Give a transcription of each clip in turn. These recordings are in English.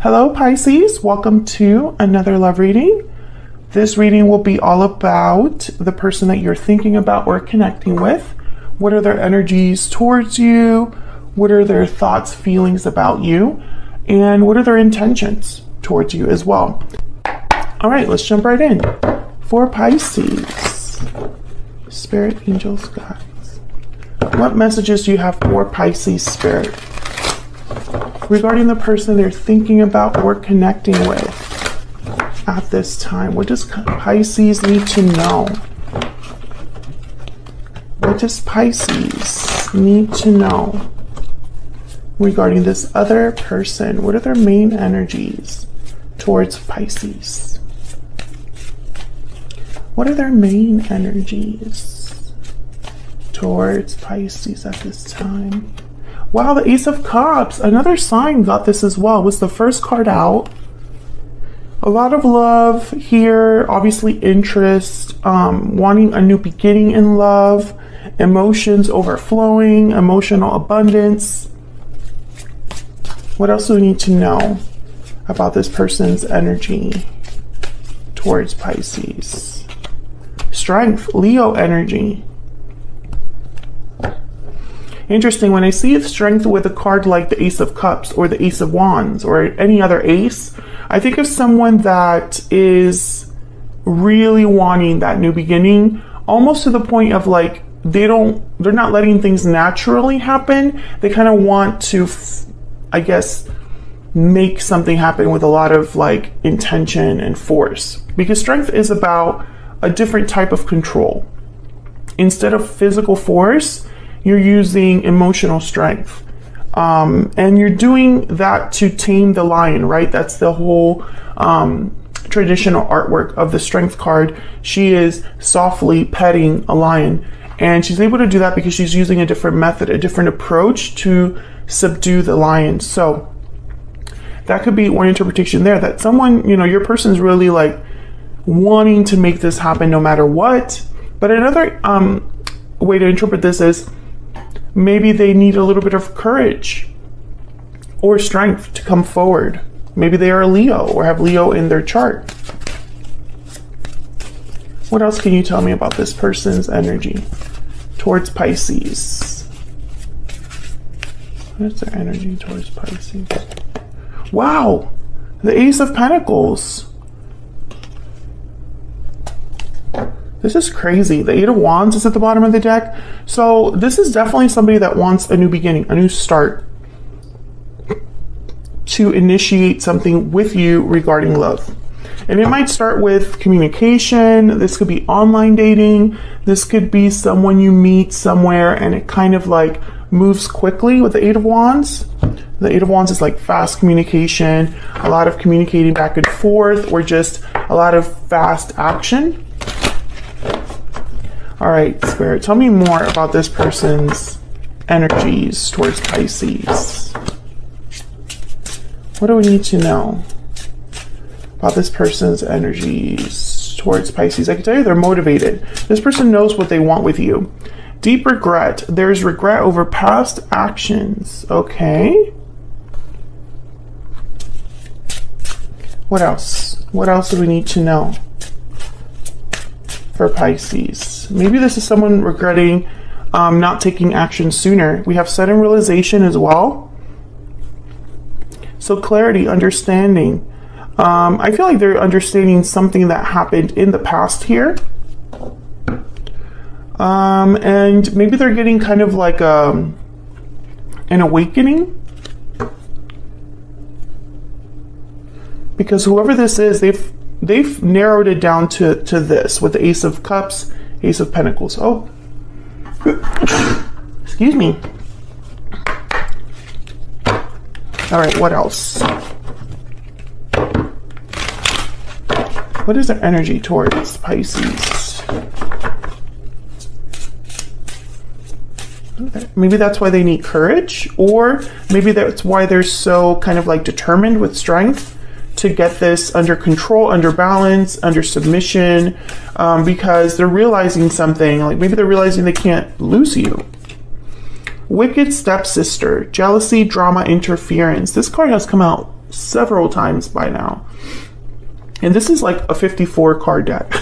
Hello Pisces, welcome to another love reading. This reading will be all about the person that you're thinking about or connecting with. What are their energies towards you? What are their thoughts, feelings about you? And what are their intentions towards you as well? All right, let's jump right in. For Pisces, Spirit, Angels, Guides. What messages do you have for Pisces Spirit regarding the person they're thinking about or connecting with at this time? What does Pisces need to know? What does Pisces need to know regarding this other person? What are their main energies towards Pisces? What are their main energies towards Pisces at this time? Wow, the Ace of Cups, another sign got this as well. Was the first card out. A lot of love here, obviously interest, wanting a new beginning in love, emotions overflowing, emotional abundance. What else do we need to know about this person's energy towards Pisces? Strength, Leo energy. Interesting, when I see strength with a card like the Ace of Cups or the Ace of Wands or any other ace, I think of someone that is really wanting that new beginning, almost to the point of like they're not letting things naturally happen. They kind of want to, I guess, make something happen with a lot of like intention and force, because strength is about a different type of control. Instead of physical force, you're using emotional strength. And you're doing that to tame the lion, right? That's the whole traditional artwork of the strength card. She is softly petting a lion. And she's able to do that because she's using a different method, a different approach to subdue the lion. So that could be one interpretation there, that someone, your person's really like wanting to make this happen no matter what. But another way to interpret this is maybe they need a little bit of courage or strength to come forward. Maybe they are a Leo or have Leo in their chart. What else can you tell me about this person's energy towards Pisces? What is their energy towards Pisces? Wow, the Ace of Pentacles. This is crazy. The Eight of Wands is at the bottom of the deck. So this is definitely somebody that wants a new beginning, a new start, to initiate something with you regarding love. And it might start with communication. This could be online dating. This could be someone you meet somewhere and it kind of like moves quickly with the Eight of Wands. The Eight of Wands is like fast communication, a lot of communicating back and forth, or just a lot of fast action. All right, Spirit, tell me more about this person's energies towards Pisces. What do we need to know about this person's energies towards Pisces? I can tell you they're motivated. This person knows what they want with you. Deep regret. There's regret over past actions. Okay. What else? What else do we need to know for Pisces? Maybe this is someone regretting not taking action sooner. We have sudden realization as well. So clarity, understanding. I feel like they're understanding something that happened in the past here. And maybe they're getting kind of like an awakening. Because whoever this is, they've narrowed it down to this with the Ace of Cups, Ace of Pentacles. Oh, excuse me. All right, what else? What is their energy towards Pisces? Maybe that's why they need courage, or maybe that's why they're so kind of like determined with strength to get this under control, under balance, under submission, because they're realizing something, like maybe they're realizing they can't lose you. Wicked stepsister, jealousy, drama, interference. This card has come out several times by now. And this is like a 54 card deck.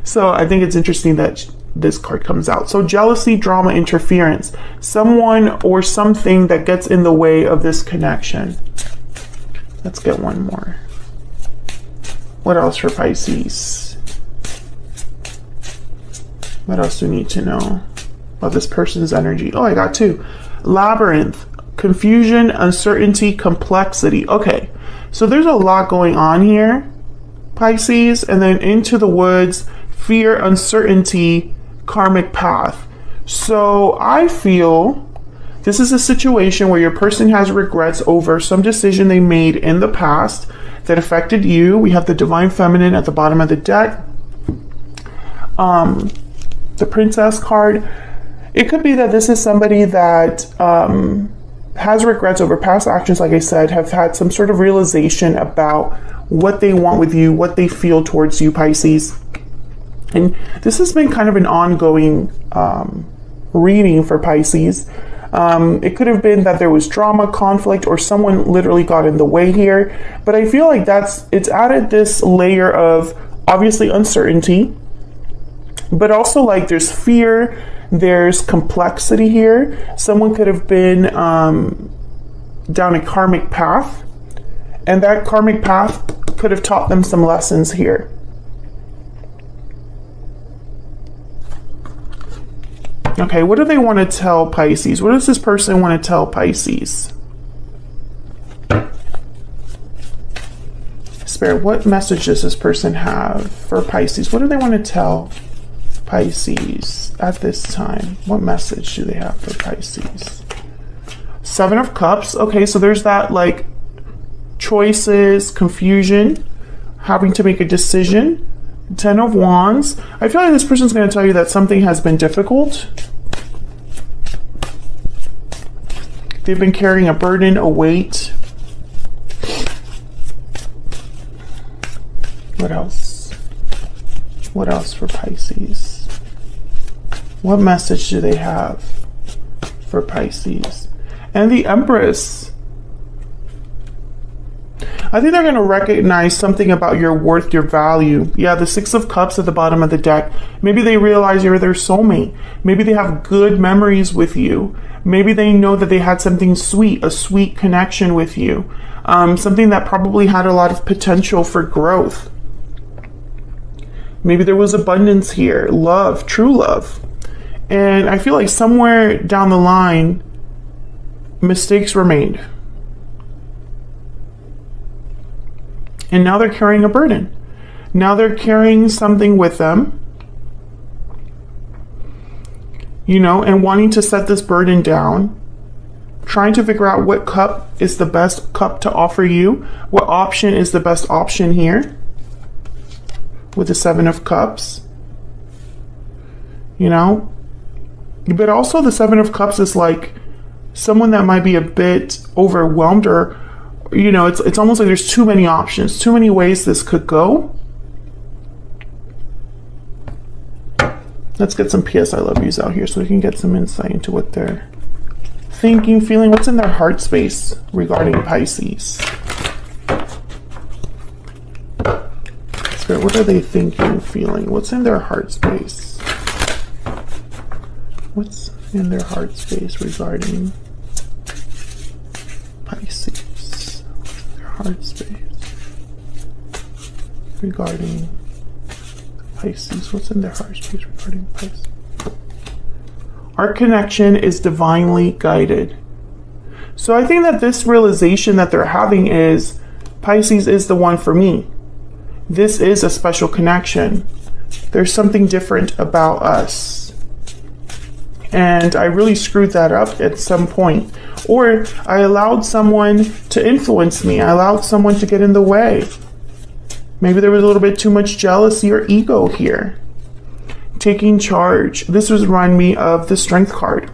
So I think it's interesting that this card comes out. So jealousy, drama, interference. Someone or something that gets in the way of this connection. Let's get one more. What else for Pisces? What else do we need to know about this person's energy? Oh, I got two. Labyrinth, confusion, uncertainty, complexity. Okay, so there's a lot going on here, Pisces. And then into the woods, fear, uncertainty, karmic path. So I feel this is a situation where your person has regrets over some decision they made in the past that affected you. We have the divine feminine at the bottom of the deck. The princess card. It could be that this is somebody that has regrets over past actions, like I said, have had some sort of realization about what they want with you, what they feel towards you, Pisces. And this has been kind of an ongoing reading for Pisces. It could have been that there was drama, conflict, or someone literally got in the way here. But I feel like it's added this layer of obviously uncertainty, but also like there's fear, there's complexity here. Someone could have been down a karmic path, and that karmic path could have taught them some lessons here. Okay, what do they want to tell Pisces? What does this person want to tell Pisces? Spirit, what message does this person have for Pisces? What do they want to tell Pisces at this time? What message do they have for Pisces? Seven of Cups. Okay, so there's that like choices, confusion, having to make a decision. 10 of Wands. I feel like this person's going to tell you that something has been difficult. They've been carrying a burden, a weight. What else? What else for Pisces? What message do they have for Pisces? And the Empress. I think they're going to recognize something about your worth, your value. Yeah, the Six of Cups at the bottom of the deck. Maybe they realize you're their soulmate. Maybe they have good memories with you. Maybe they know that they had something sweet, a sweet connection with you. Something that probably had a lot of potential for growth. Maybe there was abundance here, love, true love. And I feel like somewhere down the line, mistakes were made. And now they're carrying a burden. Now they're carrying something with them, you know, and wanting to set this burden down, trying to figure out what cup is the best cup to offer you, what option is the best option here with the Seven of Cups, you know. But also the Seven of Cups is like someone that might be a bit overwhelmed, or you know, it's almost like there's too many options, too many ways this could go. Let's get some PS I love yous out here so we can get some insight into what they're thinking, feeling, what's in their heart space regarding Pisces. Spirit, what are they thinking, feeling? What's in their heart space? What's in their heart space regarding Pisces? Heart space regarding Pisces. What's in their heart space regarding Pisces? Our connection is divinely guided. So I think that this realization that they're having is Pisces is the one for me. This is a special connection. There's something different about us. And I really screwed that up at some point. Or I allowed someone to influence me. I allowed someone to get in the way. Maybe there was a little bit too much jealousy or ego here. Taking charge. This was remind me of the Strength card.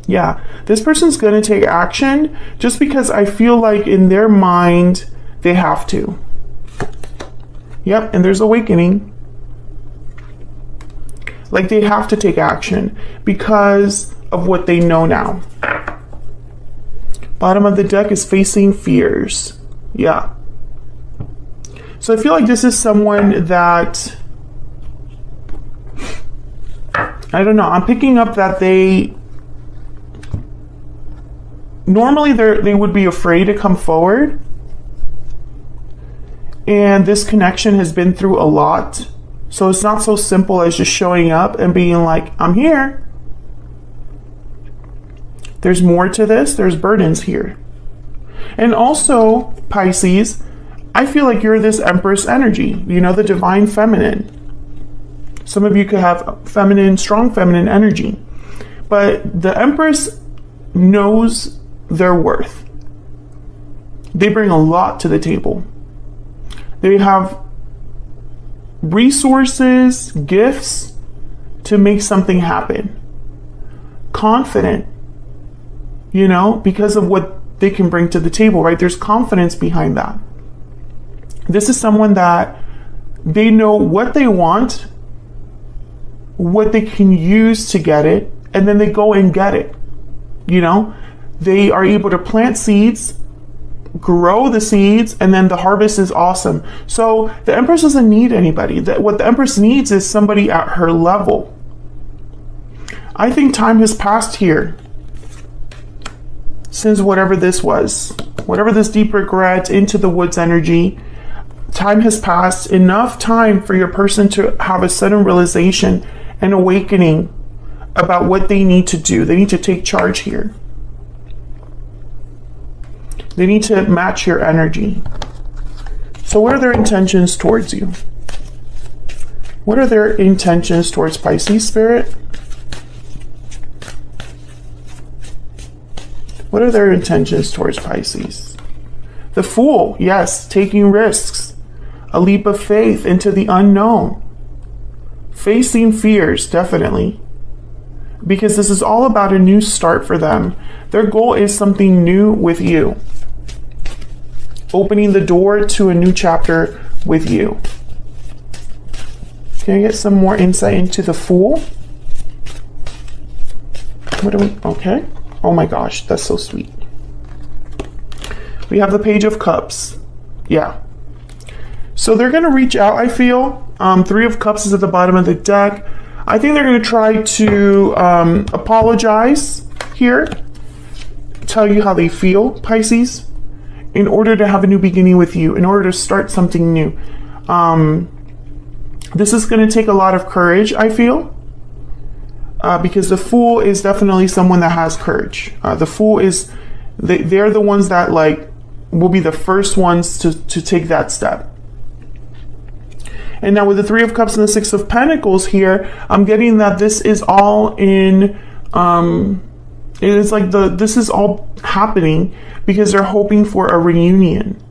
Yeah, this person's going to take action just because I feel like in their mind they have to. Yep, and there's awakening. Like they have to take action because of what they know now. Bottom of the deck is facing fears. Yeah. So I feel like this is someone that, I don't know, I'm picking up that normally they would be afraid to come forward. And this connection has been through a lot. So it's not so simple as just showing up and being like, I'm here. There's more to this. There's burdens here. And also, Pisces, I feel like you're this Empress energy, you know, the divine feminine. Some of you could have feminine, strong feminine energy. But the Empress knows their worth. They bring a lot to the table. They have resources, gifts to make something happen. Confident. You know, because of what they can bring to the table, right? There's confidence behind that. This is someone that they know what they want, what they can use to get it, and then they go and get it. You know, they are able to plant seeds, grow the seeds, and then the harvest is awesome. So the Empress doesn't need anybody. What the Empress needs is somebody at her level. I think time has passed here. Since whatever this was, whatever this deep regret, into the woods energy, time has passed. Enough time for your person to have a sudden realization and awakening about what they need to do. They need to take charge here. They need to match your energy. So what are their intentions towards you? What are their intentions towards Pisces, Spirit? What are their intentions towards Pisces? The Fool, yes, taking risks. A leap of faith into the unknown. Facing fears, definitely. Because this is all about a new start for them. Their goal is something new with you. Opening the door to a new chapter with you. Can I get some more insight into the Fool? What do we, okay. Oh my gosh, that's so sweet. We have the Page of Cups. Yeah. So they're going to reach out, I feel. Three of Cups is at the bottom of the deck. I think they're going to try to apologize here. Tell you how they feel, Pisces. In order to have a new beginning with you. In order to start something new. This is going to take a lot of courage, I feel. Because the Fool is definitely someone that has courage. The Fool is, they're the ones that like will be the first ones to take that step. And now with the Three of Cups and the Six of Pentacles here, I'm getting that this is all in, it is like this is all happening because they're hoping for a reunion.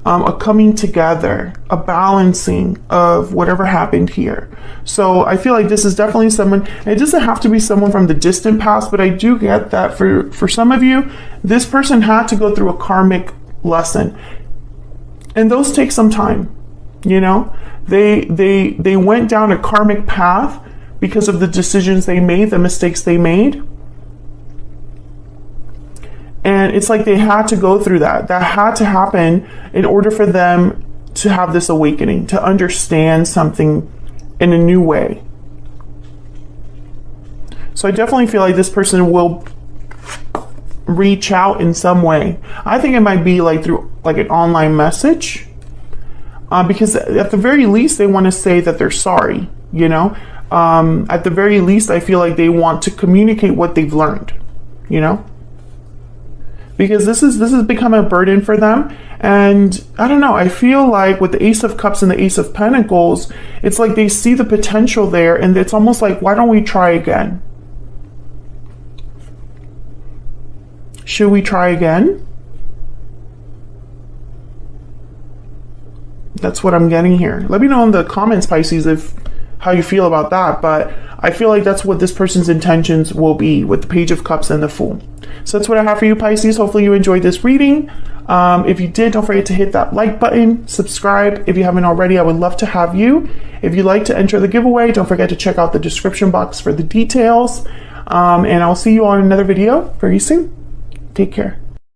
A coming together, a balancing of whatever happened here. So I feel like this is definitely someone, and it doesn't have to be someone from the distant past, but I do get that for some of you, this person had to go through a karmic lesson. And those take some time, you know? They went down a karmic path because of the decisions they made, the mistakes they made. And it's like they had to go through that. That had to happen in order for them to have this awakening, to understand something in a new way. So I definitely feel like this person will reach out in some way. I think it might be like through like an online message. Because at the very least, they want to say that they're sorry, you know? At the very least, I feel like they want to communicate what they've learned, you know? Because this has become a burden for them. And I don't know, I feel like with the Ace of Cups and the Ace of Pentacles, it's like they see the potential there, and it's almost like, why don't we try again? Should we try again? That's what I'm getting here. Let me know in the comments, Pisces, how you feel about that. But I feel like that's what this person's intentions will be with the Page of Cups and the Fool. So that's what I have for you, Pisces. Hopefully you enjoyed this reading. If you did, don't forget to hit that like button, subscribe. If you haven't already, I would love to have you. If you'd like to enter the giveaway, don't forget to check out the description box for the details. And I'll see you on another video very soon. Take care.